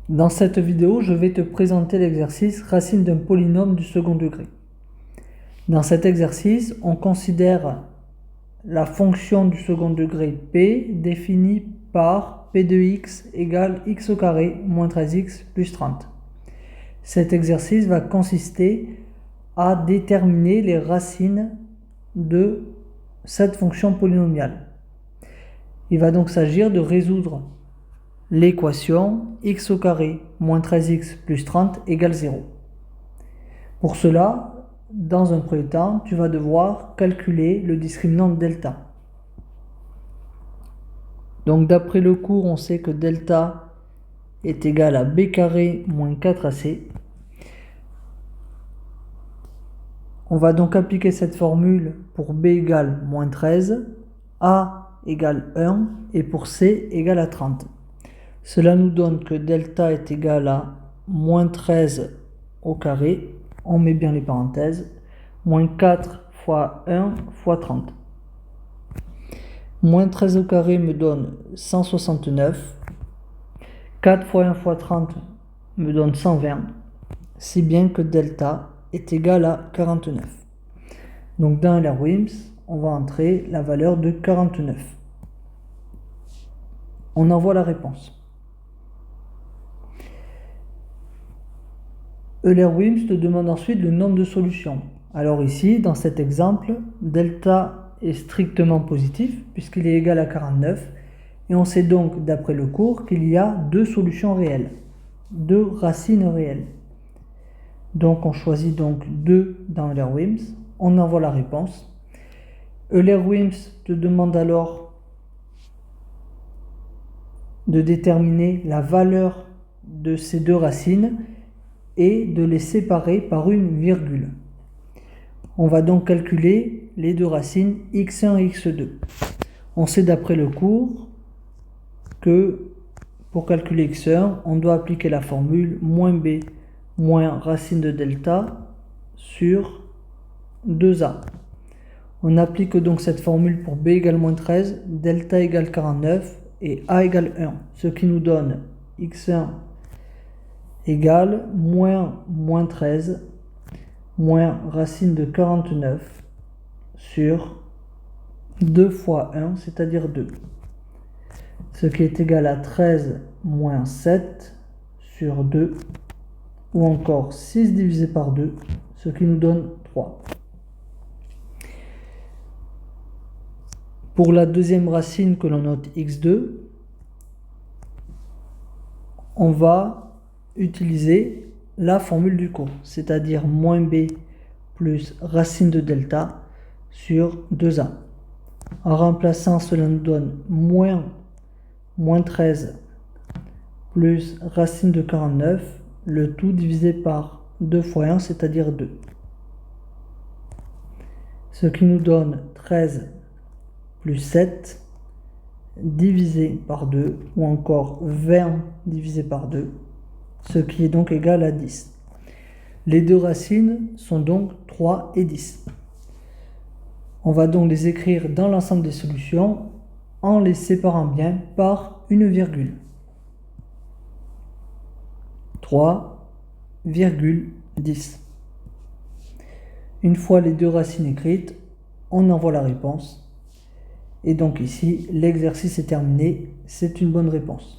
Dans cette vidéo, je vais te présenter l'exercice racine d'un polynôme du second degré. Dans cet exercice, on considère la fonction du second degré p définie par p de x égale x au carré moins 13x plus 30. Cet exercice va consister à déterminer les racines de cette fonction polynomiale. Il va donc s'agir de résoudre l'équation x au carré moins 13x plus 30 égale 0. Pour cela, dans un premier temps, tu vas devoir calculer le discriminant de delta. Donc d'après le cours, on sait que delta est égal à b carré moins 4ac. On va donc appliquer cette formule pour b égale moins 13, a égale 1 et pour c égale à 30. Cela nous donne que delta est égal à moins 13 au carré, on met bien les parenthèses, moins 4 fois 1 fois 30. Moins 13 au carré me donne 169, 4 fois 1 fois 30 me donne 120, si bien que delta est égal à 49. Donc dans LR-WIMS, on va entrer la valeur de 49. On envoie la réponse. Euler-WIMS te demande ensuite le nombre de solutions. Alors ici, dans cet exemple, delta est strictement positif puisqu'il est égal à 49 et on sait donc d'après le cours qu'il y a deux solutions réelles, deux racines réelles. Donc on choisit donc 2 dans Euler-WIMS, on envoie la réponse. Euler-WIMS te demande alors de déterminer la valeur de ces deux racines et de les séparer par une virgule. On va donc calculer les deux racines x1 et x2. On sait d'après le cours que pour calculer x1, on doit appliquer la formule moins b moins racine de delta sur 2a. On applique donc cette formule pour b égale moins 13, delta égale 49 et a égale 1, ce qui nous donne x1 égale moins 13 moins racine de 49 sur 2 fois 1, c'est-à-dire 2. Ce qui est égal à 13 moins 7 sur 2, ou encore 6 divisé par 2, ce qui nous donne 3. Pour la deuxième racine que l'on note x2, on va utiliser la formule du cours, c'est-à-dire moins b plus racine de delta sur 2a. En remplaçant, cela nous donne moins 13 plus racine de 49, le tout divisé par 2 fois 1, c'est-à-dire 2. Ce qui nous donne 13 plus 7 divisé par 2, ou encore 20 divisé par 2, ce qui est donc égal à 10. Les deux racines sont donc 3 et 10. On va donc les écrire dans l'ensemble des solutions en les séparant bien par une virgule. 3,10. Une fois les deux racines écrites, on envoie la réponse. Et donc ici, l'exercice est terminé. C'est une bonne réponse.